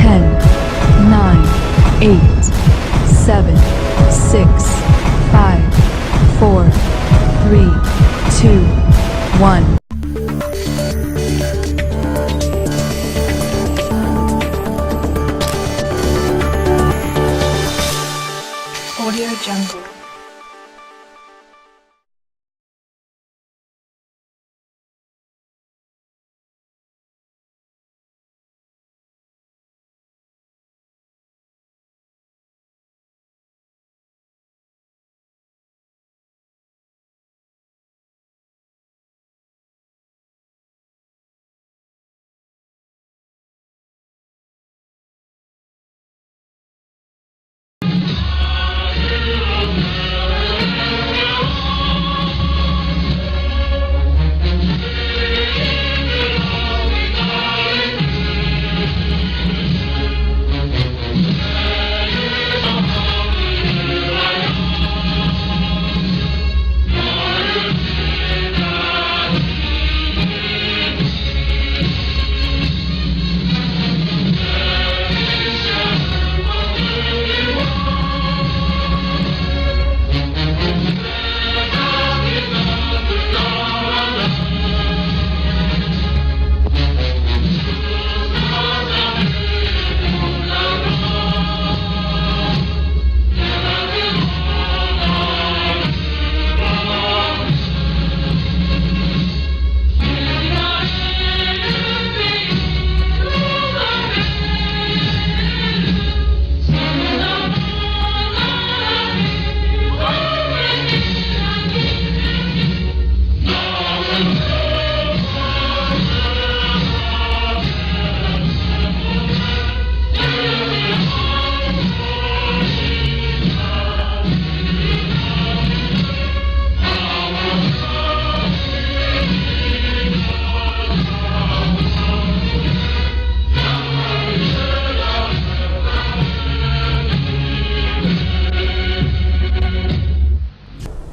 9, 8, 7, 6, 5, 4, 3, 2, 1. Audio Jungle.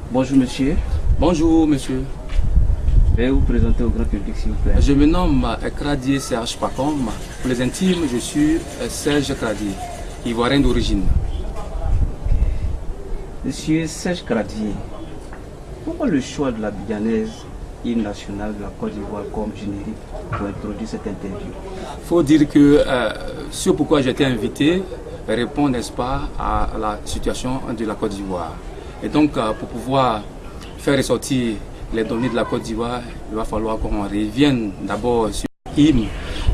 Bonjour monsieur. Bonjour monsieur. Veuillez vous présenter au grand public s'il vous plaît. Je me nomme Kradié Serge Pacom. Pour les intimes, je suis Serge Kradié, ivoirien d'origine. Monsieur Serge Kradié, pourquoi le choix de la Bidjanaise, hymne national de la Côte d'Ivoire comme générique pour introduire cette interview? Il faut dire que ce pourquoi j'ai été invité répond, n'est-ce pas, à la situation de la Côte d'Ivoire. Et donc, pour pouvoir faire ressortir les données de la Côte d'Ivoire, il va falloir qu'on revienne d'abord sur l'hymne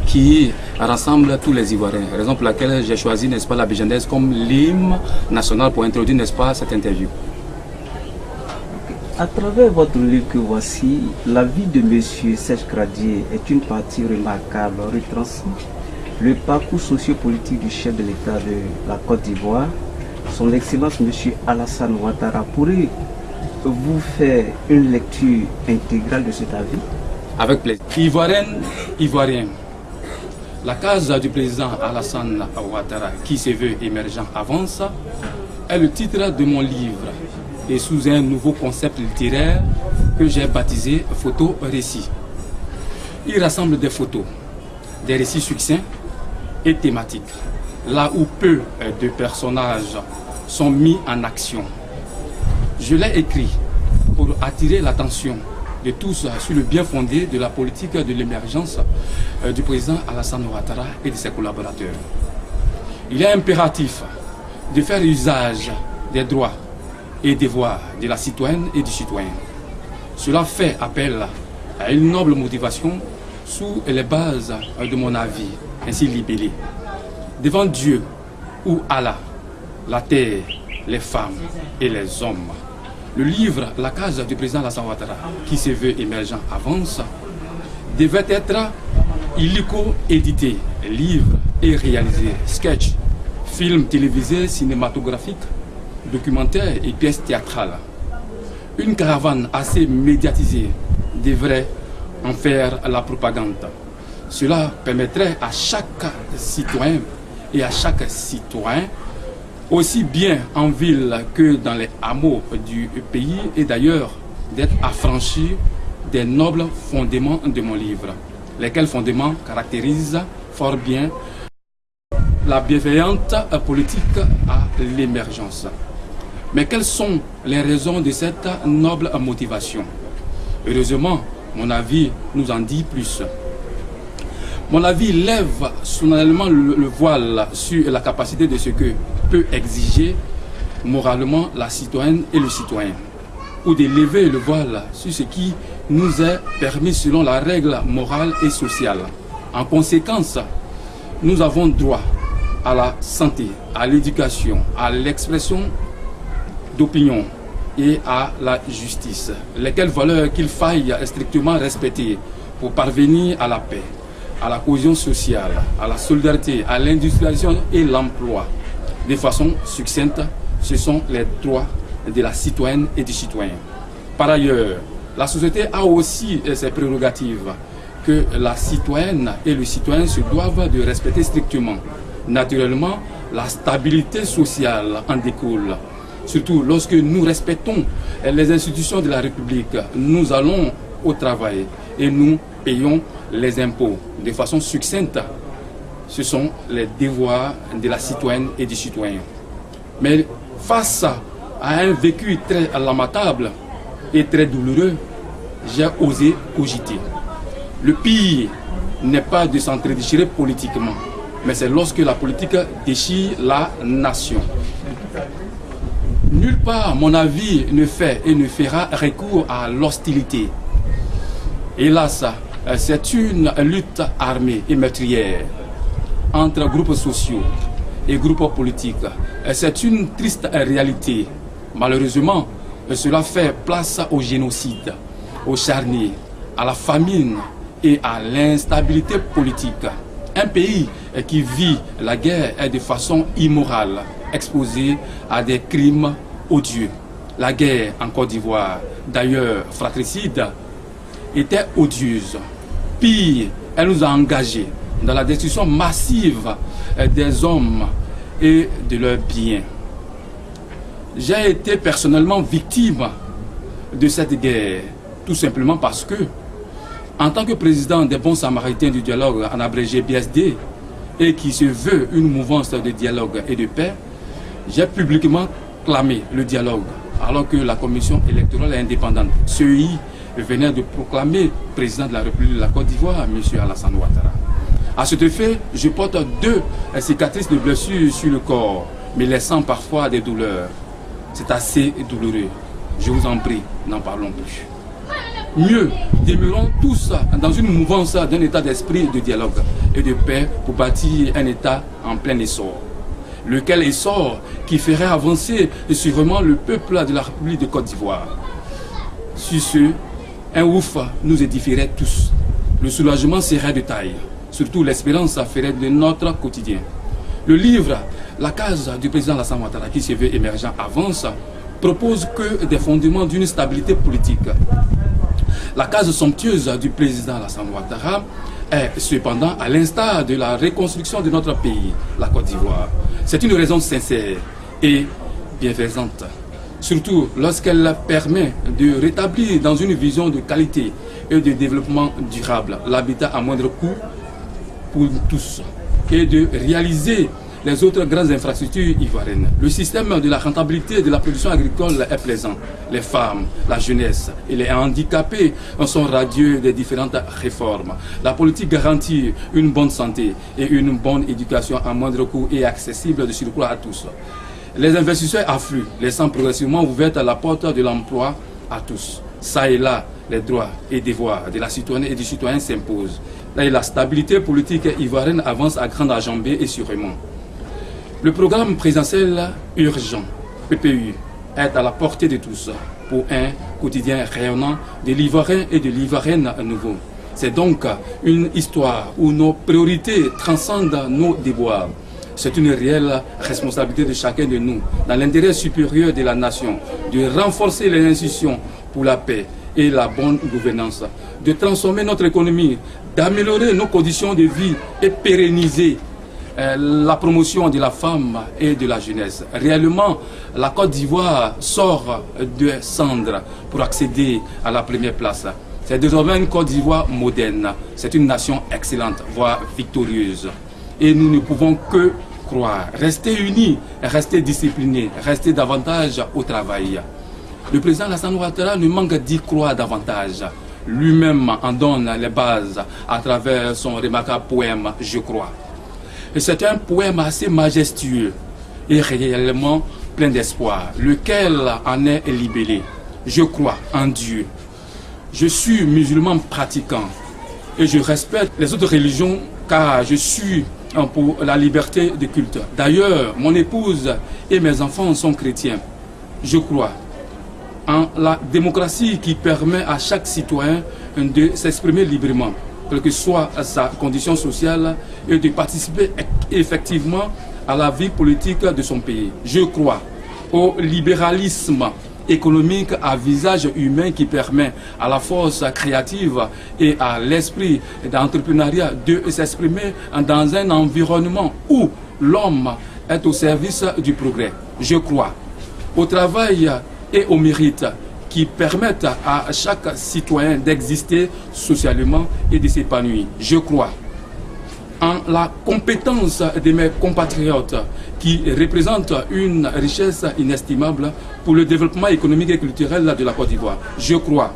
qui rassemble tous les Ivoiriens. Raison pour laquelle j'ai choisi, n'est-ce pas, la Bidjanaise comme l'hymne national pour introduire, n'est-ce pas, cette interview. À travers votre livre que voici, la vie de monsieur Serge Kradié est une partie remarquable retranscrit le parcours sociopolitique du chef de l'État de la Côte d'Ivoire. Son Excellence M. Alassane Ouattara pourrait vous faire une lecture intégrale de cet avis? Avec plaisir. Ivoirienne, Ivoirien, la case du président Alassane Ouattara, qui se veut émergent, avance, est le titre de mon livre et sous un nouveau concept littéraire que j'ai baptisé photo-récit. Il rassemble des photos, des récits succincts et thématiques, là où peu de personnages sont mis en action. Je l'ai écrit pour attirer l'attention de tous sur le bien fondé de la politique de l'émergence du président Alassane Ouattara et de ses collaborateurs. Il est impératif de faire usage des droits et devoirs de la citoyenne et du citoyen. Cela fait appel à une noble motivation sous les bases de mon avis ainsi libellé. Devant Dieu ou Allah, la terre, les femmes et les hommes. Le livre La case du président Alassane Ouattara, qui se veut émergent, avance, devait être illico édité, livre et réalisé, sketch, film télévisé, cinématographique, documentaire et pièces théâtrales. Une caravane assez médiatisée devrait en faire la propagande. Cela permettrait à chaque citoyen et à chaque citoyen, aussi bien en ville que dans les hameaux du pays et d'ailleurs, d'être affranchi des nobles fondements de mon livre, lesquels fondements caractérisent fort bien la bienveillante politique à l'émergence. Mais quelles sont les raisons de cette noble motivation? Heureusement, mon avis nous en dit plus. Mon avis lève solennellement le voile sur la capacité de ce que peut exiger moralement la citoyenne et le citoyen, ou de lever le voile sur ce qui nous est permis selon la règle morale et sociale. En conséquence, nous avons droit à la santé, à l'éducation, à l'expression d'opinion et à la justice, lesquelles valeurs qu'il faille strictement respecter pour parvenir à la paix, à la cohésion sociale, à la solidarité, à l'industrialisation et l'emploi. De façon succincte, ce sont les droits de la citoyenne et du citoyen. Par ailleurs, la société a aussi ses prérogatives que la citoyenne et le citoyen se doivent de respecter strictement. Naturellement, la stabilité sociale en découle. Surtout lorsque nous respectons les institutions de la République, nous allons au travail et nous payons les impôts. De façon succincte, ce sont les devoirs de la citoyenne et du citoyen. Mais face à un vécu très lamentable et très douloureux, j'ai osé cogiter. Le pire n'est pas de s'entre-déchirer politiquement, mais c'est lorsque la politique déchire la nation. Nulle part, mon avis, ne fait et ne fera recours à l'hostilité. Hélas, c'est une lutte armée et meurtrière entre groupes sociaux et groupes politiques. C'est une triste réalité. Malheureusement, cela fait place au génocide, au charnier, à la famine et à l'instabilité politique. Un pays qui vit la guerre est de façon immorale, exposé à des crimes odieux. La guerre en Côte d'Ivoire, d'ailleurs fratricide, était odieuse. Pire, elle nous a engagés dans la destruction massive des hommes et de leurs biens. J'ai été personnellement victime de cette guerre, tout simplement parce que, en tant que président des bons samaritains du dialogue, en abrégé BSD, et qui se veut une mouvance de dialogue et de paix, j'ai publiquement clamé le dialogue, alors que la commission électorale indépendante, CEI, venait de proclamer président de la République de la Côte d'Ivoire, M. Alassane Ouattara. À cet effet, je porte 2 cicatrices de blessures sur le corps, me laissant parfois des douleurs. C'est assez douloureux. Je vous en prie, n'en parlons plus. Mieux, demeurons tous dans une mouvance d'un état d'esprit de dialogue et de paix pour bâtir un état en plein essor. Lequel essor qui ferait avancer sûrement le peuple de la République de Côte d'Ivoire. Sur ce, un ouf nous édifierait tous. Le soulagement serait de taille. Surtout l'espérance ferait de notre quotidien. Le livre La case du président Alassane Ouattara, qui se veut émergent, avance, propose que des fondements d'une stabilité politique. La case somptueuse du président Alassane Ouattara est cependant à l'instar de la reconstruction de notre pays, la Côte d'Ivoire. C'est une raison sincère et bienfaisante, surtout lorsqu'elle permet de rétablir dans une vision de qualité et de développement durable l'habitat à moindre coût pour tous et de réaliser les autres grandes infrastructures ivoiriennes. Le système de la rentabilité de la production agricole est plaisant. Les femmes, la jeunesse et les handicapés sont radieux des différentes réformes. La politique garantit une bonne santé et une bonne éducation à moindre coût et accessible de surcroît à tous. Les investisseurs affluent, laissant progressivement ouverte la porte de l'emploi à tous. Ça et là, les droits et devoirs de la citoyenne et du citoyen s'imposent. Là, la stabilité politique ivoirienne avance à grande enjambée et sûrement. Le programme présidentiel urgent, PPU, est à la portée de tous pour un quotidien rayonnant de l'Ivoirien et de l'Ivoirienne nouveau. C'est donc une histoire où nos priorités transcendent nos déboires. C'est une réelle responsabilité de chacun de nous, dans l'intérêt supérieur de la nation, de renforcer les institutions pour la paix et la bonne gouvernance, de transformer notre économie, d'améliorer nos conditions de vie et pérenniser la promotion de la femme et de la jeunesse. Réellement, la Côte d'Ivoire sort de cendres pour accéder à la première place. C'est désormais une Côte d'Ivoire moderne. C'est une nation excellente, voire victorieuse. Et nous ne pouvons que croire. Rester unis, rester disciplinés, rester davantage au travail. Le président Alassane Ouattara ne manque d'y croire davantage. Lui-même en donne les bases à travers son remarquable poème « Je crois ». Et c'est un poème assez majestueux et réellement plein d'espoir, lequel en est libellé. Je crois en Dieu. Je suis musulman pratiquant et je respecte les autres religions car je suis pour la liberté de culte. D'ailleurs, mon épouse et mes enfants sont chrétiens. Je crois en la démocratie qui permet à chaque citoyen de s'exprimer librement, quelle que soit sa condition sociale, et de participer effectivement à la vie politique de son pays. Je crois au libéralisme économique à visage humain qui permet à la force créative et à l'esprit d'entrepreneuriat de s'exprimer dans un environnement où l'homme est au service du progrès. Je crois au travail et au mérite qui permettent à chaque citoyen d'exister socialement et de s'épanouir. Je crois en la compétence de mes compatriotes qui représentent une richesse inestimable pour le développement économique et culturel de la Côte d'Ivoire. Je crois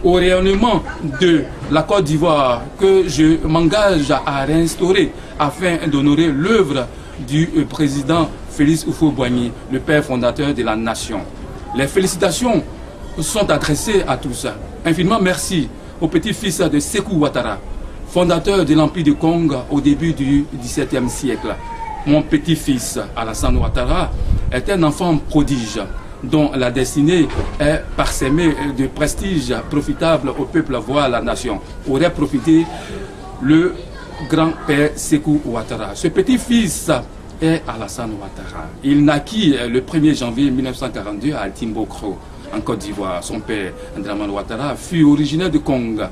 au rayonnement de la Côte d'Ivoire que je m'engage à réinstaurer afin d'honorer l'œuvre du président Félix Houphouët-Boigny, le père fondateur de la nation. Les félicitations sont adressées à tous. Infiniment merci au petit-fils de Sékou Ouattara, fondateur de l'Empire du Congo au début du XVIIe siècle. Mon petit-fils, Alassane Ouattara, est un enfant prodige dont la destinée est parsemée de prestige profitable au peuple, voire à la nation. Aurait profité le grand-père Sékou Ouattara. Ce petit-fils est Alassane Ouattara. Il naquit le 1er janvier 1942 à Timbuktu, en Côte d'Ivoire. Son père, Dramane Ouattara, fut originaire de Congo,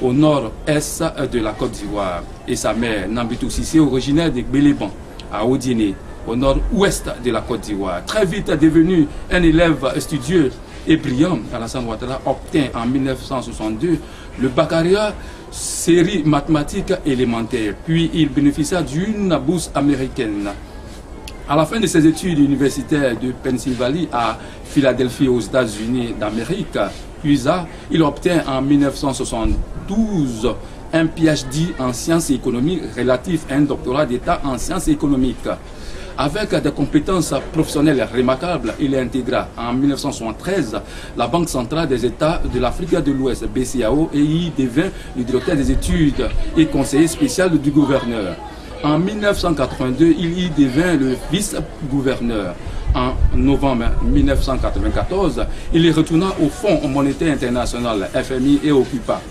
au nord-est de la Côte d'Ivoire, et sa mère, Nambitou Cissé, originaire de Béléban, à Odiné, au nord-ouest de la Côte d'Ivoire. Très vite devenu un élève studieux et brillant, Alassane Ouattara obtint en 1962 le baccalauréat série mathématiques élémentaires, puis il bénéficia d'une bourse américaine. À la fin de ses études universitaires de Pennsylvanie à Philadelphie aux États-Unis d'Amérique, USA, il obtint en 1972 un PhD en sciences économiques relatif à un doctorat d'État en sciences économiques. Avec des compétences professionnelles remarquables, il intégra en 1973 la Banque centrale des États de l'Afrique de l'Ouest, BCAO, et y devint le directeur des études et conseiller spécial du gouverneur. En 1982, il y devint le vice-gouverneur. En novembre 1994, il retourna au Fonds monétaire international, FMI, et occupa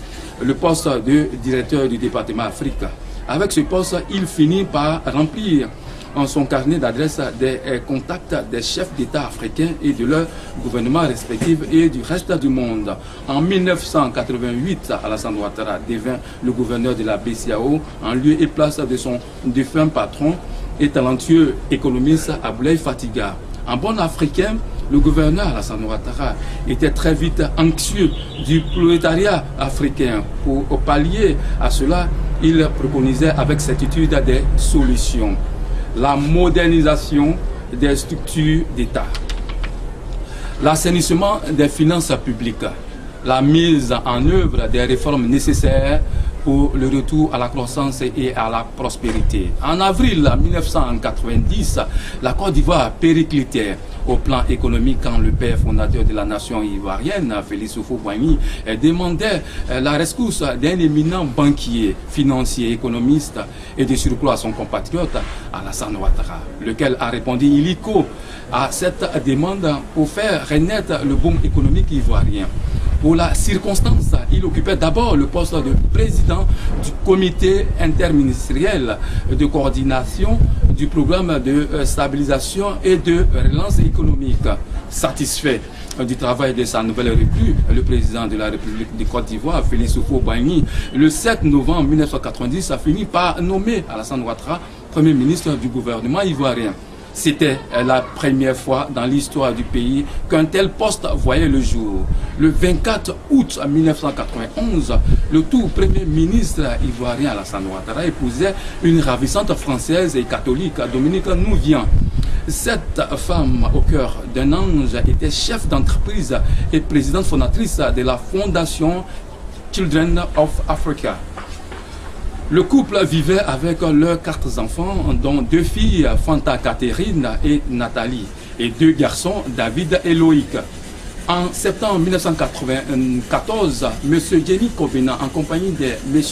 le poste de directeur du département Afrique. Avec ce poste, il finit par remplir en son carnet d'adresses des contacts des chefs d'État africains et de leurs gouvernements respectifs et du reste du monde. En 1988, Alassane Ouattara devint le gouverneur de la BCAO en lieu et place de son défunt patron et talentueux économiste Abdoulaye Fatiga. En bon africain, le gouverneur Alassane Ouattara était très vite anxieux du prolétariat africain. Pour pallier à cela, il préconisait avec certitude des solutions. La modernisation des structures d'État, l'assainissement des finances publiques, la mise en œuvre des réformes nécessaires pour le retour à la croissance et à la prospérité. En avril 1990, la Côte d'Ivoire périclitait au plan économique quand le père fondateur de la nation ivoirienne, Félix Houphouët-Boigny, demandait la rescousse d'un éminent banquier, financier, économiste et de surcroît son compatriote Alassane Ouattara, lequel a répondu illico à cette demande pour faire renaître le boom économique ivoirien. Pour la circonstance, il occupait d'abord le poste de président du comité interministériel de coordination du programme de stabilisation et de relance économique. Satisfait du travail de sa nouvelle recrue, le président de la République de Côte d'Ivoire, Félix Houphouët-Boigny, le 7 novembre 1990, a fini par nommer Alassane Ouattara Premier ministre du gouvernement ivoirien. C'était la première fois dans l'histoire du pays qu'un tel poste voyait le jour. Le 24 août 1991, le tout premier ministre ivoirien Alassane Ouattara épousait une ravissante française et catholique, Dominique Nouvian. Cette femme au cœur d'un ange était chef d'entreprise et présidente fondatrice de la fondation Children of Africa. Le couple vivait avec leurs 4 enfants, dont 2 filles, Fanta Catherine et Nathalie, et 2 garçons, David et Loïc. En septembre 1994, M. Jenny Kobena, en compagnie de M.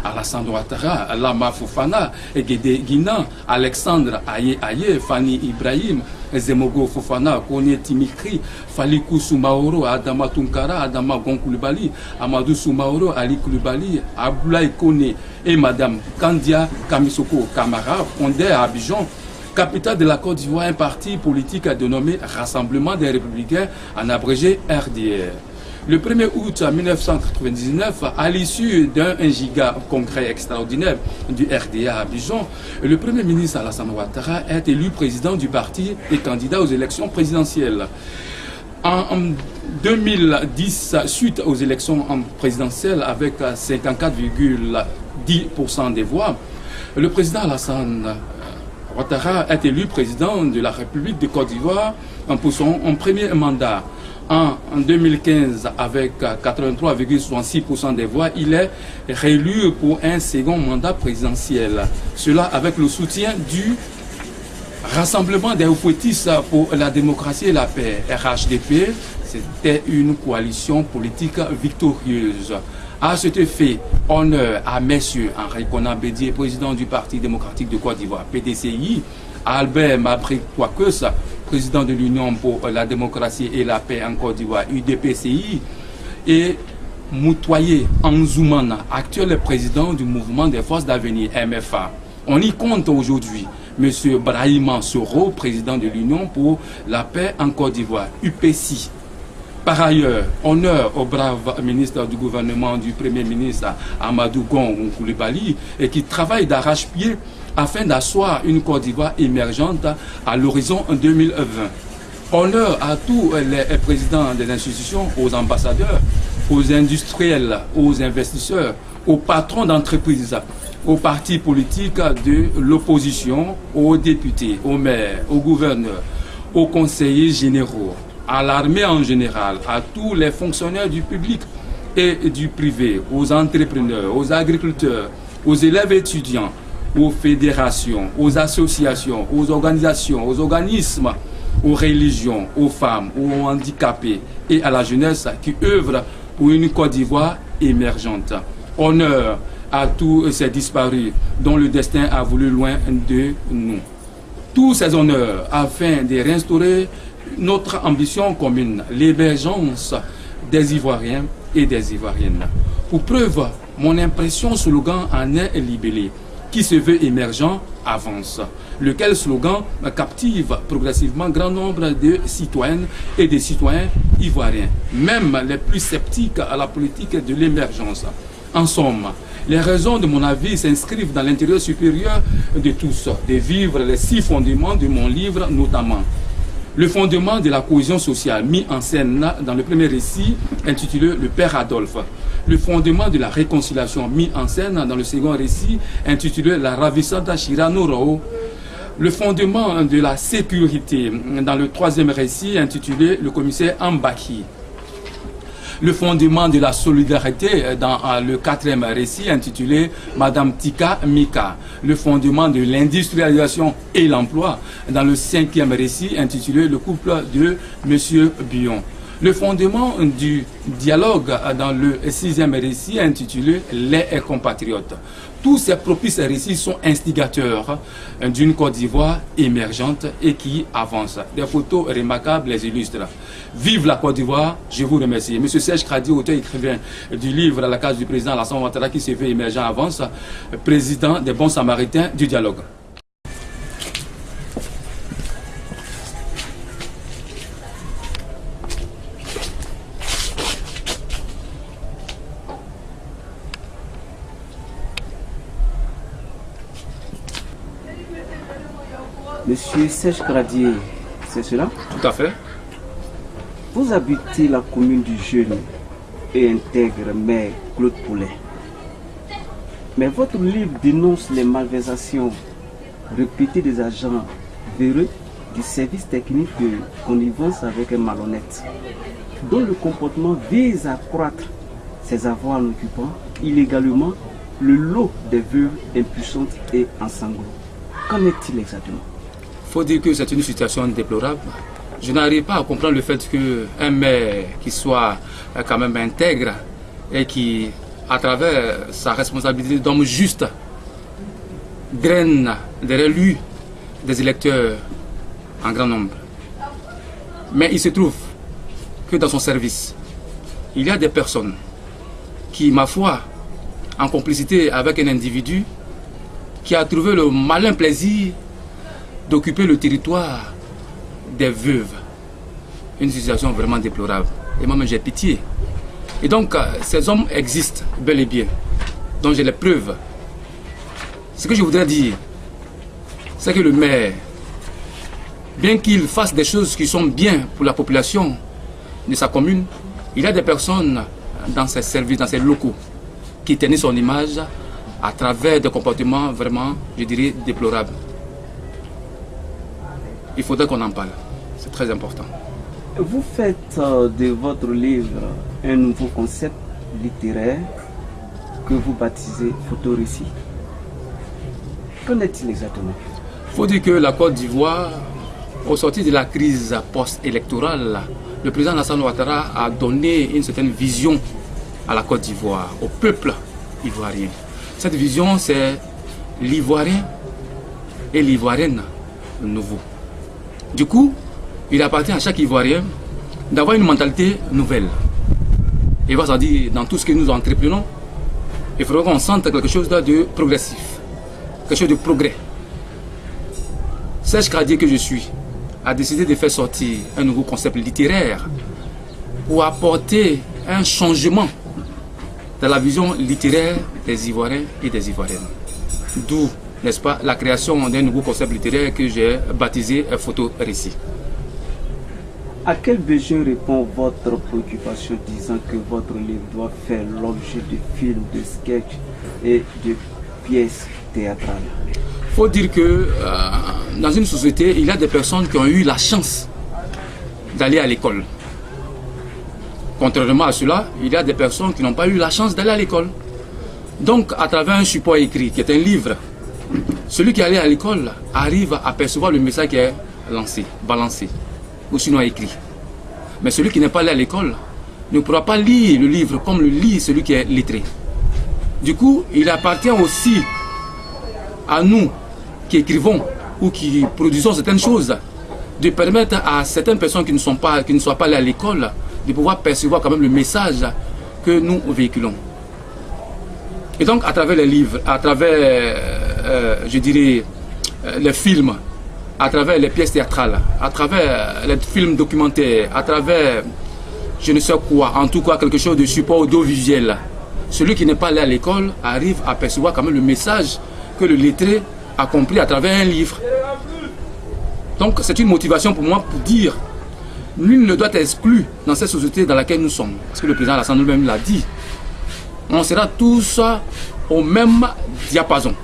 Alassane Ouattara, Lama Fofana, Guédé Guina, Alexandre Aye Aye, Fanny Ibrahim, Zemogo Fofana, Kone Timikri, Falikou Soumaoro, Adama Tunkara, Adama Gonkoulibali, Amadou Soumaoro, Ali Koulibaly, Aboulaye Kone et Madame Kandia Kamisoko Kamara fondaient à Abidjan, capitale de la Côte d'Ivoire, un parti politique dénommé Rassemblement des Républicains, en abrégé RDR. Le 1er août 1999, à l'issue d'un giga congrès extraordinaire du RDA à Abidjan, le Premier ministre Alassane Ouattara est élu président du parti et candidat aux élections présidentielles. En 2010, suite aux élections présidentielles avec 54,10% des voix, le président Alassane Ouattara est élu président de la République de Côte d'Ivoire pour son premier mandat. En 2015, avec 83,66% des voix, il est réélu pour un second mandat présidentiel. Cela avec le soutien du Rassemblement des Oufouettistes pour la démocratie et la paix, RHDP. C'était une coalition politique victorieuse. À cet effet, honneur à messieurs Henri Konan Bédié, président du Parti démocratique de Côte d'Ivoire, PDCI, Albert Mabrik Touakeus, président de l'Union pour la démocratie et la paix en Côte d'Ivoire, UDPCI, et Moutoye Anzoumana, actuel président du mouvement des forces d'avenir, MFA. On y compte aujourd'hui M. Brahima Soro, président de l'Union pour la paix en Côte d'Ivoire, UPC. Par ailleurs, honneur au brave ministre du gouvernement du Premier ministre Amadou Gon Koulibaly et qui travaille d'arrache-pied afin d'asseoir une Côte d'Ivoire émergente à l'horizon 2020. Honneur à tous les présidents des institutions, aux ambassadeurs, aux industriels, aux investisseurs, aux patrons d'entreprises, aux partis politiques de l'opposition, aux députés, aux maires, aux gouverneurs, aux conseillers généraux, à l'armée en général, à tous les fonctionnaires du public et du privé, aux entrepreneurs, aux agriculteurs, aux élèves étudiants, aux fédérations, aux associations, aux organisations, aux organismes, aux religions, aux femmes, aux handicapés et à la jeunesse qui œuvrent pour une Côte d'Ivoire émergente. Honneur à tous ces disparus dont le destin a voulu loin de nous. Tous ces honneurs afin de restaurer notre ambition commune, l'émergence des Ivoiriens et des Ivoiriennes. Pour preuve, mon impression slogan en est libellé. Qui se veut émergent avance. Lequel slogan captive progressivement grand nombre de citoyennes et de citoyens ivoiriens, même les plus sceptiques à la politique de l'émergence. En somme, les raisons de mon avis s'inscrivent dans l'intérêt supérieur de tous, de vivre les 6 fondements de mon livre notamment. Le fondement de la cohésion sociale mis en scène dans le premier récit intitulé Le Père Adolphe. Le fondement de la réconciliation mis en scène dans le second récit intitulé La ravissante Chirano Rao. Le fondement de la sécurité dans le troisième récit intitulé Le commissaire Ambaki. Le fondement de la solidarité dans le 4e récit intitulé Madame Tika Mika. Le fondement de l'industrialisation et l'emploi dans le 5e récit intitulé Le couple de Monsieur Bion. Le fondement du dialogue dans le 6e récit intitulé Les compatriotes. Tous ces propices récits sont instigateurs d'une Côte d'Ivoire émergente et qui avance. Des photos remarquables les illustrent. Vive la Côte d'Ivoire, je vous remercie. Monsieur Serge Kradi, auteur écrivain du livre La case du président Alassane Ouattara qui se fait émergent avance, président des bons samaritains du dialogue. Monsieur Serge Gradier, c'est cela? Tout à fait. Vous habitez la commune du jeune et intègre maire Claude Poulet. Mais votre livre dénonce les malversations répétées des agents véreux du service technique de connivence avec un malhonnête, dont le comportement vise à accroître ses avoirs en occupant illégalement le lot des veuves impuissantes et en sanglots. Qu'en est-il exactement? Il faut dire que c'est une situation déplorable. Je n'arrive pas à comprendre le fait qu'un maire qui soit quand même intègre et qui, à travers sa responsabilité d'homme juste, draine derrière lui des électeurs en grand nombre. Mais il se trouve que dans son service, il y a des personnes qui, ma foi, en complicité avec un individu qui a trouvé le malin plaisir d'occuper le territoire des veuves. Une situation vraiment déplorable. Et moi-même j'ai pitié. Et donc ces hommes existent bel et bien. Donc j'ai les preuves. Ce que je voudrais dire, c'est que le maire, bien qu'il fasse des choses qui sont bien pour la population de sa commune, il y a des personnes dans ses services, dans ses locaux, qui ternissent son image à travers des comportements vraiment, je dirais, déplorables. Il faudrait qu'on en parle. C'est très important. Vous faites de votre livre un nouveau concept littéraire que vous baptisez photorécit. Qu'en est-il exactement? Il faut dire que la Côte d'Ivoire, au sortir de la crise post-électorale, le président Alassane Ouattara a donné une certaine vision à la Côte d'Ivoire, au peuple ivoirien. Cette vision, c'est l'Ivoirien et l'Ivoirienne nouveau. Du coup, il appartient à chaque Ivoirien d'avoir une mentalité nouvelle. Et va s'en dire, dans tout ce que nous entreprenons, il faudra qu'on sente quelque chose de progressif, quelque chose de progrès. Serge Gradier que je suis a décidé de faire sortir un nouveau concept littéraire pour apporter un changement dans la vision littéraire des Ivoiriens et des Ivoiriennes. D'où, n'est-ce pas, la création d'un nouveau concept littéraire que j'ai baptisé photorécit. À quel besoin répond votre préoccupation disant que votre livre doit faire l'objet de films, de sketchs et de pièces théâtrales? Il faut dire que dans une société, il y a des personnes qui ont eu la chance d'aller à l'école. Contrairement à cela, il y a des personnes qui n'ont pas eu la chance d'aller à l'école. Donc, à travers un support écrit, qui est un livre, celui qui est allé à l'école arrive à percevoir le message qui est lancé, balancé, ou sinon écrit. Mais celui qui n'est pas allé à l'école ne pourra pas lire le livre comme le lit celui qui est lettré. Du coup, il appartient aussi à nous qui écrivons ou qui produisons certaines choses de permettre à certaines personnes qui ne sont pas allées à l'école de pouvoir percevoir quand même le message que nous véhiculons. Et donc, à travers les livres, à travers, je dirais, les films, à travers les pièces théâtrales, à travers les films documentaires, à travers, je ne sais quoi, en tout cas quelque chose de support audiovisuel, celui qui n'est pas allé à l'école arrive à percevoir quand même le message que le lettré a compris à travers un livre. Donc, c'est une motivation pour moi pour dire nul ne doit être exclu dans cette société dans laquelle nous sommes. Parce que le président Alassane lui-même l'a dit. On sera tous au même diapason.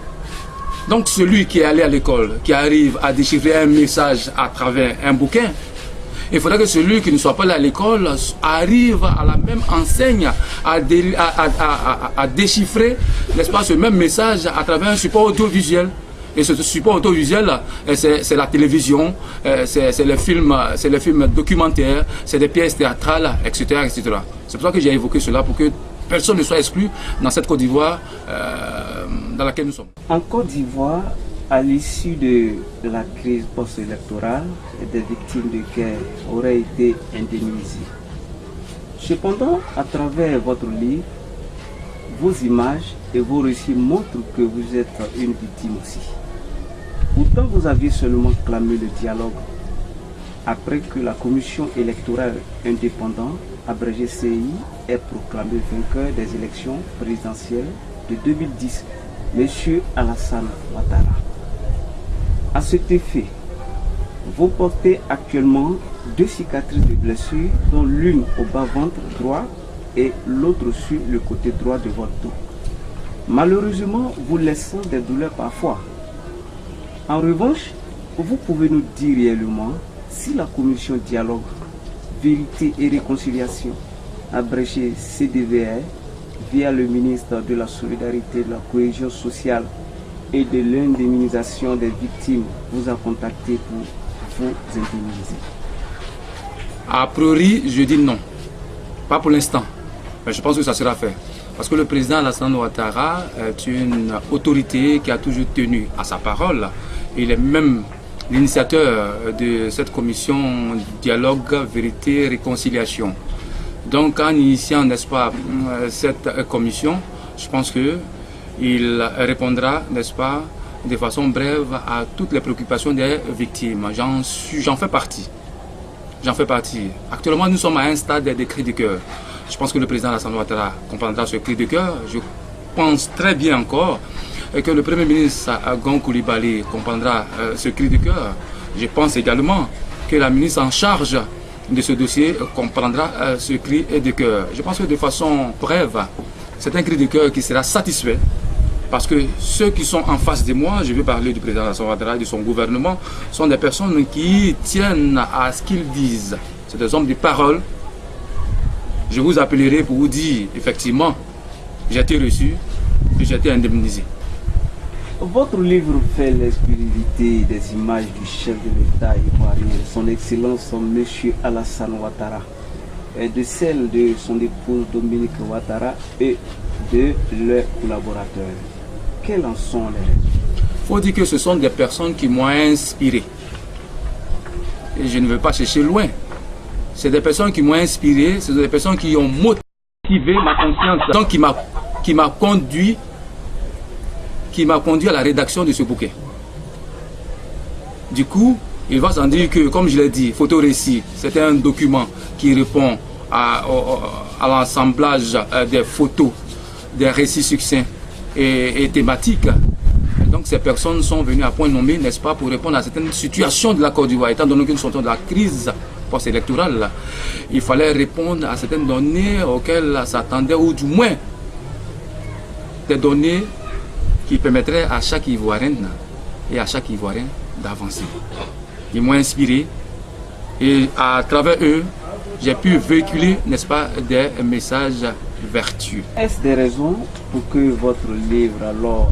Donc celui qui est allé à l'école, qui arrive à déchiffrer un message à travers un bouquin, il faudrait que celui qui ne soit pas allé à l'école arrive à la même enseigne à déchiffrer, n'est-ce pas, ce même message à travers un support audiovisuel. Et ce support audiovisuel, c'est la télévision, c'est les films documentaires, c'est des pièces théâtrales, etc., etc. C'est pour ça que j'ai évoqué cela, pour que personne ne soit exclu dans cette Côte d'Ivoire dans laquelle nous sommes. En Côte d'Ivoire, à l'issue de la crise post-électorale, des victimes de guerre auraient été indemnisées. Cependant, à travers votre livre, vos images et vos récits montrent que vous êtes une victime aussi. Pourtant, vous aviez seulement clamé le dialogue après que la commission électorale indépendante, abrégée CI, ait proclamé vainqueur des élections présidentielles de 2010, M. Alassane Ouattara. À cet effet, Vous portez actuellement 2 cicatrices de blessures, dont l'une au bas-ventre droit et l'autre sur le côté droit de votre dos. Malheureusement, vous laissant des douleurs parfois. En revanche, vous pouvez nous dire réellement si la commission dialogue, vérité et réconciliation, abrégée CDVR, via le ministre de la Solidarité, de la Cohésion sociale et de l'indemnisation des victimes, vous a contacté pour vous indemniser? A priori, je dis non. Pas pour l'instant. Mais je pense que ça sera fait. Parce que le président Alassane Ouattara est une autorité qui a toujours tenu à sa parole. Il est même l'initiateur de cette commission dialogue, vérité, réconciliation. Donc en initiant, n'est-ce pas, cette commission, je pense qu'il répondra, n'est-ce pas, de façon brève à toutes les préoccupations des victimes. J'en fais partie. J'en fais partie. Actuellement, nous sommes à un stade des cris de cœur. Je pense que le président Alassane Ouattara comprendra ce cri de cœur. Je pense très bien encore que le Premier ministre Agon Coulibaly comprendra ce cri de cœur. Je pense également que la ministre en charge de ce dossier comprendra ce cri de cœur. Je pense que de façon brève, c'est un cri de cœur qui sera satisfait. Parce que ceux qui sont en face de moi, je vais parler du président Alassane Ouattara et de son gouvernement, sont des personnes qui tiennent à ce qu'ils disent. C'est des hommes de parole. Je vous appellerai pour vous dire, effectivement, j'ai été reçu et j'ai été indemnisé. Votre livre fait l'exclusivité des images du chef de l'État ivoirien, son Excellence M. Alassane Ouattara, et de celles de son épouse Dominique Ouattara et de leurs collaborateurs. Quelles en sont les raisons? Il faut dire que ce sont des personnes qui m'ont inspiré. Et je ne veux pas chercher loin. C'est des personnes qui m'ont inspiré, c'est des personnes qui ont motivé ma conscience, donc qui m'a conduit à la rédaction de ce bouquet. Du coup, il va sans dire que, comme je l'ai dit, photorécit, c'est un document qui répond à l'assemblage des photos, des récits succincts et thématiques. Donc ces personnes sont venues à point nommé, n'est-ce pas, pour répondre à certaines situations de la Côte d'Ivoire. Étant donné que nous sommes dans la crise post-électorale, il fallait répondre à certaines données auxquelles s'attendait, ou du moins des données qui permettraient à chaque Ivoirienne et à chaque Ivoirien d'avancer. Ils m'ont inspiré et à travers eux, j'ai pu véhiculer, n'est-ce pas, des messages vertueux. Est-ce des raisons pour que votre livre, alors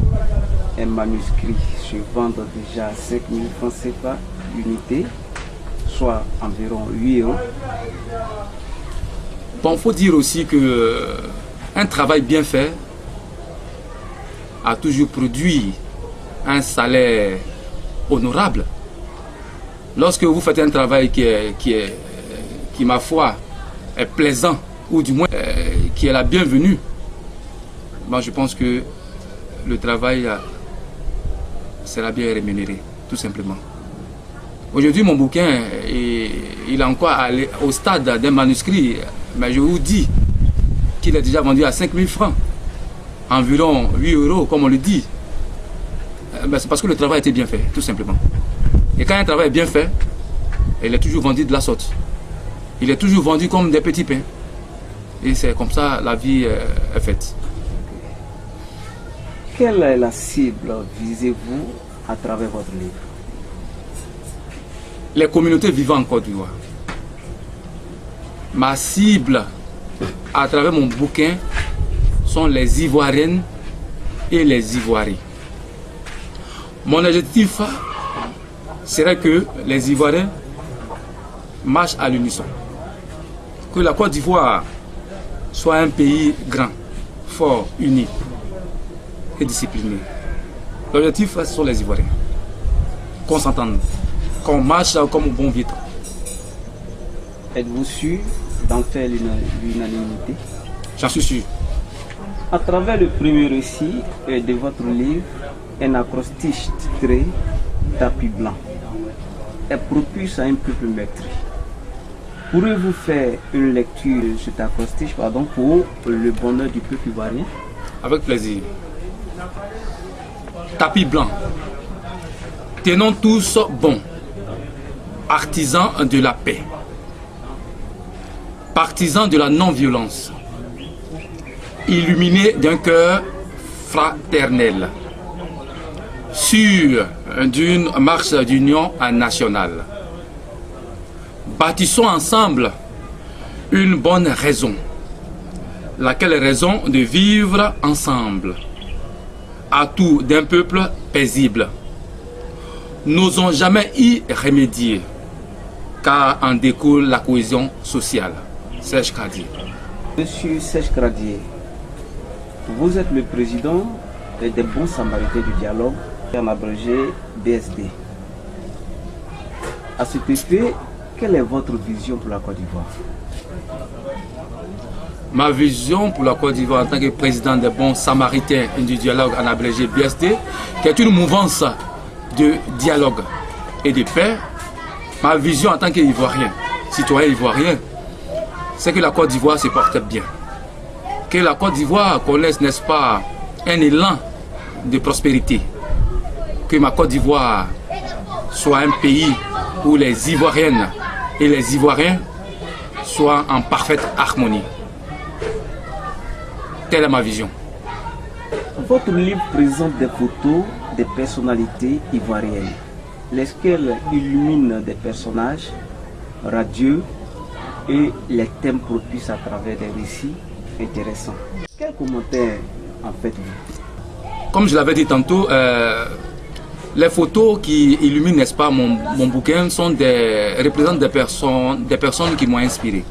un manuscrit, se vende déjà à 5 000 francs CFA l'unité, soit environ 8 €? Bon, il faut dire aussi que un travail bien fait a toujours produit un salaire honorable. Lorsque vous faites un travail qui ma foi, est plaisant, ou du moins qui est la bienvenue, moi je pense que le travail sera bien rémunéré, tout simplement. Aujourd'hui, mon bouquin, il est encore allé au stade d'un manuscrit, mais je vous dis qu'il est déjà vendu à 5 000 francs, environ 8 € comme on le dit. C'est parce que le travail a été bien fait, tout simplement. Et quand un travail est bien fait, il est toujours vendu de la sorte. Il est toujours vendu comme des petits pains. Et c'est comme ça la vie est faite. Quelle est la cible visez-vous à travers votre livre? Les communautés vivant en Côte d'Ivoire. Ma cible à travers mon bouquin sont les Ivoiriennes et les Ivoiriens. Mon objectif serait que les Ivoiriens marchent à l'unisson. Que la Côte d'Ivoire soit un pays grand, fort, uni et discipliné. L'objectif, ce sont les Ivoiriens. Qu'on s'entende, qu'on marche comme au bon vieux temps. Êtes-vous sûr d'en faire l'unanimité? J'en suis sûr. À travers le premier récit de votre livre, un acrostiche titré Tapis blanc est propice à un peuple meurtri. Pourrez-vous faire une lecture de cet acrostiche pour le bonheur du peuple ivoirien? Avec plaisir. Tapis blanc. Tenons tous bon. artisan de la paix, partisan de la non-violence, illuminé d'un cœur fraternel, sûr d'une marche d'union nationale. Bâtissons ensemble une bonne raison, laquelle raison de vivre ensemble, atout d'un peuple paisible. N'osons jamais y remédier, car en découle la cohésion sociale. Serge Kradié. Monsieur Serge Kradié, vous êtes le président des bons samaritains du dialogue, en abrégé BSD. À cet effet, quelle est votre vision pour la Côte d'Ivoire? Ma vision pour la Côte d'Ivoire en tant que président des bons samaritains du dialogue en abrégé BSD, qui est une mouvance de dialogue et de paix, ma vision en tant qu'Ivoirien, citoyen ivoirien, c'est que la Côte d'Ivoire se porte bien. Que la Côte d'Ivoire connaisse, n'est-ce pas, un élan de prospérité. Que ma Côte d'Ivoire soit un pays où les Ivoiriennes et les Ivoiriens soient en parfaite harmonie. Telle est ma vision. Votre livre présente des photos des personnalités ivoiriennes, lesquelles illuminent des personnages radieux et les thèmes propices à travers des récits intéressants. Quel commentaire en faites-vous? Comme je l'avais dit tantôt, les photos qui illuminent, n'est-ce pas, mon bouquin représentent des personnes qui m'ont inspiré.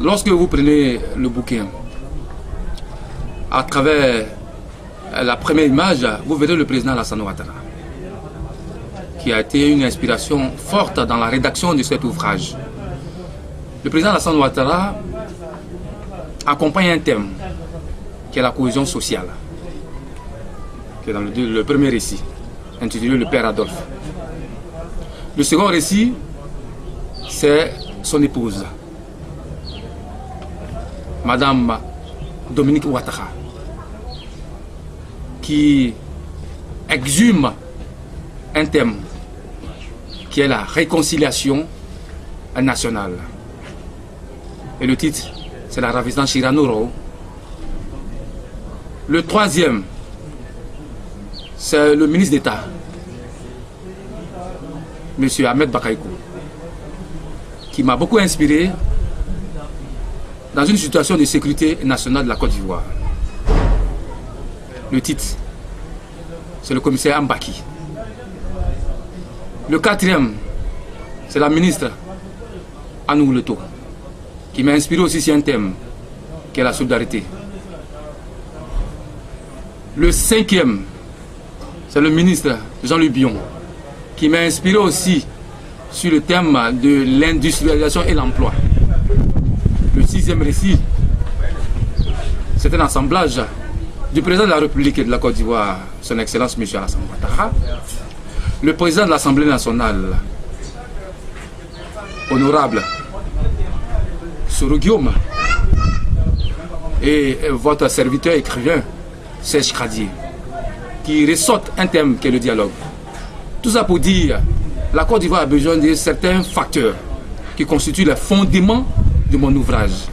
Lorsque vous prenez le bouquin, à travers la première image, vous verrez le président Alassane Ouattara, qui a été une inspiration forte dans la rédaction de cet ouvrage. Le président Alassane Ouattara accompagne un thème qui est la cohésion sociale, qui est dans le premier récit, intitulé Le Père Adolphe. Le second récit, c'est son épouse, Madame Dominique Ouattara, qui exhume un thème qui est la réconciliation nationale. Et le titre, c'est la ravissante Chiranoro. Le troisième, c'est le ministre d'État, M. Ahmed Bakayoko, qui m'a beaucoup inspiré dans une situation de sécurité nationale de la Côte d'Ivoire. Le titre, c'est le commissaire Mbaki. Le quatrième, c'est la ministre Anou Leto, qui m'a inspiré aussi sur un thème qui est la solidarité. Le cinquième, c'est le ministre Jean-Luc Bion, qui m'a inspiré aussi sur le thème de l'industrialisation et l'emploi. Le sixième récit, c'est un assemblage du président de la République et de la Côte d'Ivoire, son Excellence M. Alassane Ouattara, le président de l'Assemblée nationale, honorable Soro Guillaume, et votre serviteur écrivain, Serge Kradié, qui ressortent un thème qui est le dialogue. Tout ça pour dire que la Côte d'Ivoire a besoin de certains facteurs qui constituent le fondement de mon ouvrage.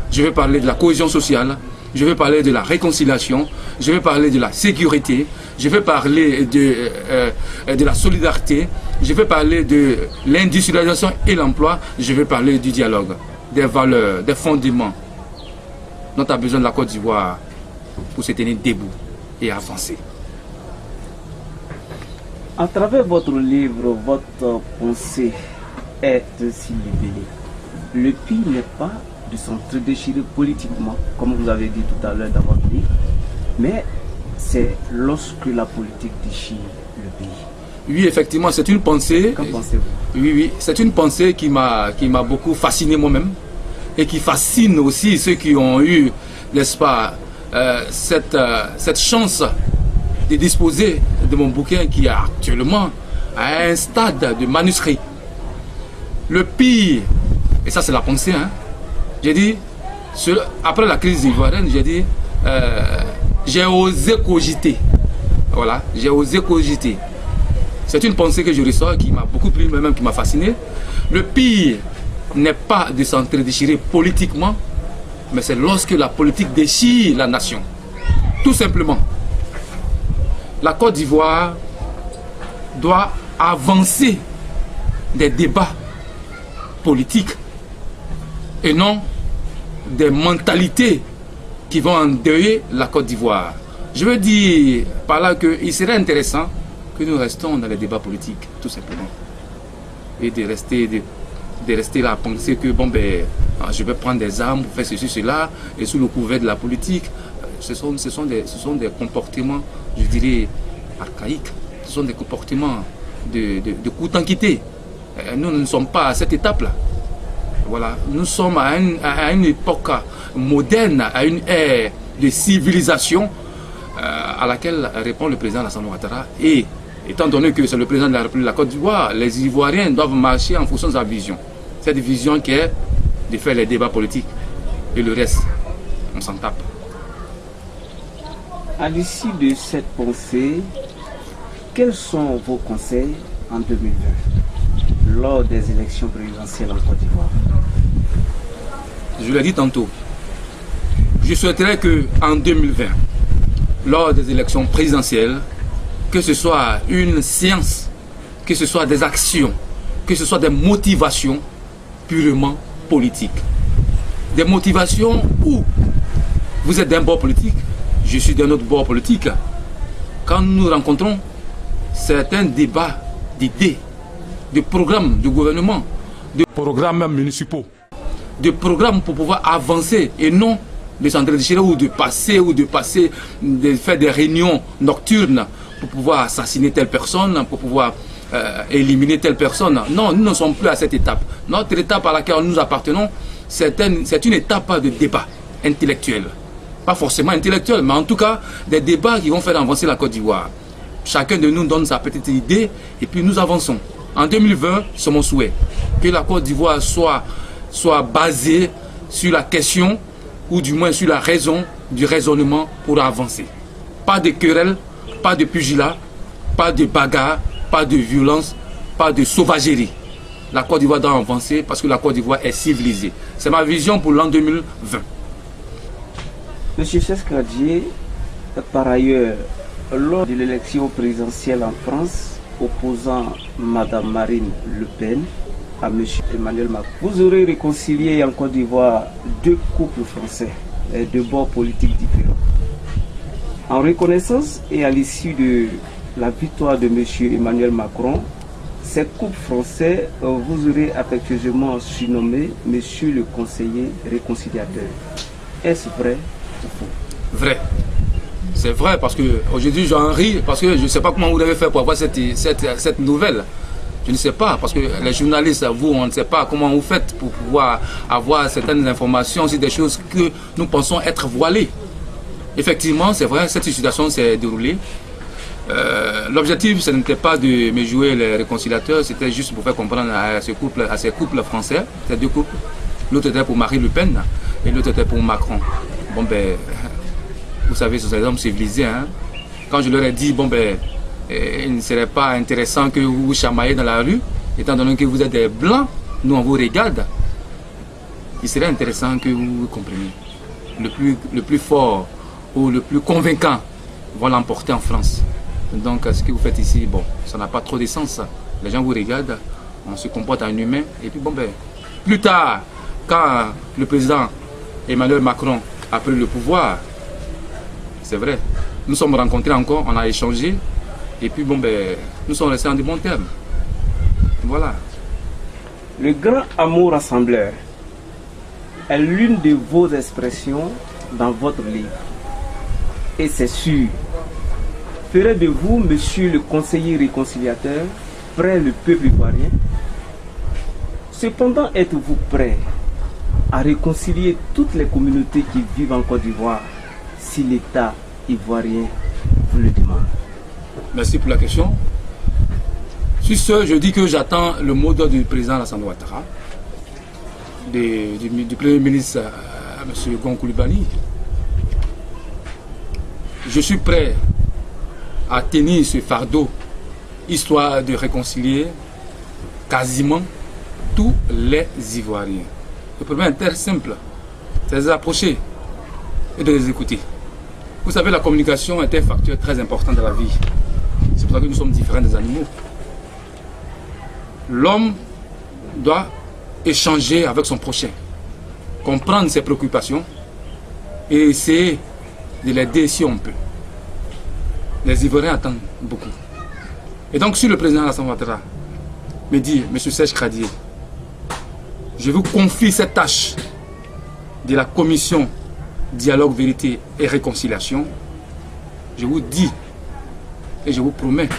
Je vais parler de la cohésion sociale, je vais parler de la réconciliation, je vais parler de la sécurité, je vais parler de la solidarité, je vais parler de l'industrialisation et l'emploi, je vais parler du dialogue, des valeurs, des fondements dont a besoin la Côte d'Ivoire pour se tenir debout et avancer. À travers votre livre, votre pensée est ainsi libellée. Le pays n'est pas de s'entre-déchirer politiquement, comme vous avez dit tout à l'heure dans votre livre, mais c'est lorsque la politique déchire le pays. Oui, effectivement, c'est une pensée. Qu'en pensez-vous? Oui, c'est une pensée qui m'a beaucoup fasciné moi-même et qui fascine aussi ceux qui ont eu, n'est-ce pas, cette chance de disposer de mon bouquin qui est actuellement à un stade de manuscrit. Le pire, et ça c'est la pensée, hein, j'ai dit, après la crise ivoirienne, j'ai dit, j'ai osé cogiter. Voilà, j'ai osé cogiter. C'est une pensée que je ressens qui m'a beaucoup plu, même qui m'a fasciné. Le pire n'est pas de s'entre-déchirer politiquement, mais c'est lorsque la politique déchire la nation. Tout simplement. La Côte d'Ivoire doit avancer des débats politiques et non des mentalités qui vont endeuiller la Côte d'Ivoire. Je veux dire par là qu'il serait intéressant que nous restons dans les débats politiques, tout simplement. Et de rester là à penser que bon ben, je vais prendre des armes pour faire ceci, cela, et sous le couvert de la politique. Ce sont des comportements, je dirais, archaïques. Ce sont des comportements de court en quitté. Nous ne sommes pas à cette étape-là. Voilà. Nous sommes à une époque moderne, à une ère de civilisation à laquelle répond le président Alassane Ouattara. Et étant donné que c'est le président de la République de la Côte d'Ivoire, les Ivoiriens doivent marcher en fonction de sa vision. Cette vision qui est de faire les débats politiques. Et le reste, on s'en tape. À l'issue de cette pensée, quels sont vos conseils en 2020 lors des élections présidentielles en Côte d'Ivoire? Je l'ai dit tantôt, je souhaiterais qu'en 2020, lors des élections présidentielles, que ce soit une science, que ce soit des actions, que ce soit des motivations purement politiques. Des motivations où vous êtes d'un bord politique, je suis d'un autre bord politique. Quand nous rencontrons certains débats d'idées, de programmes de gouvernement, de programmes municipaux, de programmes pour pouvoir avancer et non de s'entre-déchirer ou de faire des réunions nocturnes pour pouvoir assassiner telle personne, pour pouvoir éliminer telle personne. Non, nous ne sommes plus à cette étape. Notre étape à laquelle nous appartenons, c'est une étape de débat intellectuel. Pas forcément intellectuel, mais en tout cas des débats qui vont faire avancer la Côte d'Ivoire. Chacun de nous donne sa petite idée et puis nous avançons. En 2020, c'est mon souhait que la Côte d'Ivoire soit basée sur la question ou du moins sur la raison du raisonnement pour avancer. Pas de querelle, pas de pugilat, pas de bagarre, pas de violence, pas de sauvagerie. La Côte d'Ivoire doit avancer parce que la Côte d'Ivoire est civilisée. C'est ma vision pour l'an 2020. Monsieur Chescradier, par ailleurs, lors de l'élection présidentielle en France, opposant Mme Marine Le Pen à M. Emmanuel Macron, vous aurez réconcilié en Côte d'Ivoire deux couples français de bords politiques différents. En reconnaissance et à l'issue de la victoire de M. Emmanuel Macron, ces couples français vous aurez affectueusement surnommé M. le conseiller réconciliateur. Est-ce vrai ou faux? Vrai. C'est vrai parce que aujourd'hui j'en ris parce que je ne sais pas comment vous avez fait pour avoir cette nouvelle. Je ne sais pas parce que les journalistes, vous, on ne sait pas comment vous faites pour pouvoir avoir certaines informations sur des choses que nous pensons être voilées. Effectivement, c'est vrai, cette situation s'est déroulée. L'objectif, ce n'était pas de me jouer les réconciliateurs, c'était juste pour faire comprendre à ces couples français, ces deux couples. L'autre était pour Marine Le Pen et l'autre était pour Macron. Bon ben, vous savez, ce sont des hommes civilisés. Hein? Quand je leur ai dit, bon ben, il ne serait pas intéressant que vous vous chamaillez dans la rue, étant donné que vous êtes des blancs, nous on vous regarde. Il serait intéressant que vous compreniez. Le plus fort ou le plus convaincant va l'emporter en France. Donc ce que vous faites ici, bon, ça n'a pas trop de sens. Les gens vous regardent, on se comporte en humain. Et puis bon ben, plus tard, quand le président Emmanuel Macron a pris le pouvoir, c'est vrai, nous sommes rencontrés encore, on a échangé. Et puis bon ben, nous sommes restés en de bons termes. Voilà. Le grand amour rassembleur est l'une de vos expressions dans votre livre. Et c'est sûr, ferait de vous, monsieur le conseiller réconciliateur, près le peuple ivoirien. Cependant, êtes-vous prêt à réconcilier toutes les communautés qui vivent en Côte d'Ivoire si l'État ivoirien vous le demande? Merci pour la question. Sur ce, je dis que j'attends le mot d'ordre du président Alassane Ouattara, du Premier ministre M. Gon Coulibaly. Je suis prêt à tenir ce fardeau histoire de réconcilier quasiment tous les Ivoiriens. Le problème est très simple, c'est de les approcher et de les écouter. Vous savez, la communication est un facteur très important dans la vie. C'est pour ça que nous sommes différents des animaux. L'homme doit échanger avec son prochain, comprendre ses préoccupations et essayer de l'aider si on peut. Les Ivoiriens attendent beaucoup. Et donc, si le président Alassane Ouattara me dit, M. Serge Kradié, je vous confie cette tâche de la commission Dialogue, Vérité et Réconciliation, je vous dis et je vous promets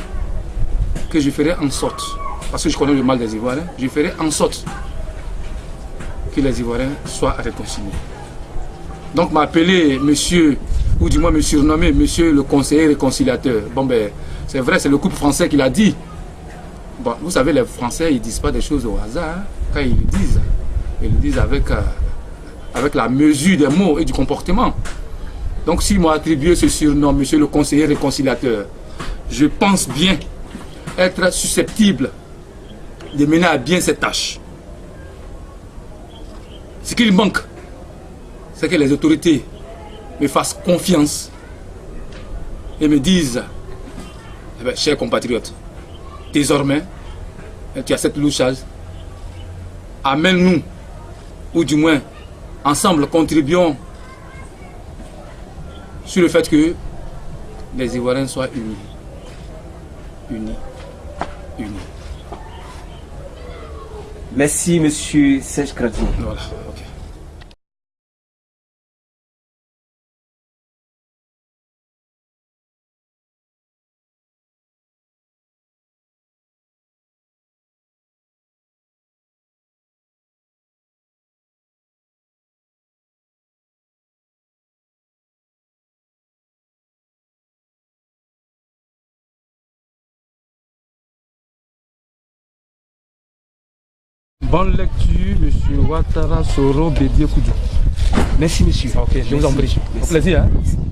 que je ferai en sorte, parce que je connais le mal des Ivoiriens, je ferai en sorte que les Ivoiriens soient réconciliés. Donc m'appeler monsieur, ou du moins me surnommer monsieur le conseiller réconciliateur. Bon ben, c'est vrai, c'est le couple français qui l'a dit. Bon, vous savez, les Français, ils ne disent pas des choses au hasard. Quand ils le disent avec la mesure des mots et du comportement. Donc s'ils m'ont attribué ce surnom, monsieur le conseiller réconciliateur, je pense bien être susceptible de mener à bien cette tâche. Ce qu'il manque, c'est que les autorités me fassent confiance et me disent, eh bien, chers compatriotes, désormais, tu as cette louchage, amène-nous, ou du moins, ensemble, contribuons sur le fait que les Ivoiriens soient unis. Unis. Merci, monsieur Serge Kradié. Voilà, ok. Bonne lecture, monsieur Ouattara Soro Bédié Koudou. Merci, monsieur. Ok, je vous en prie. Au plaisir. Hein?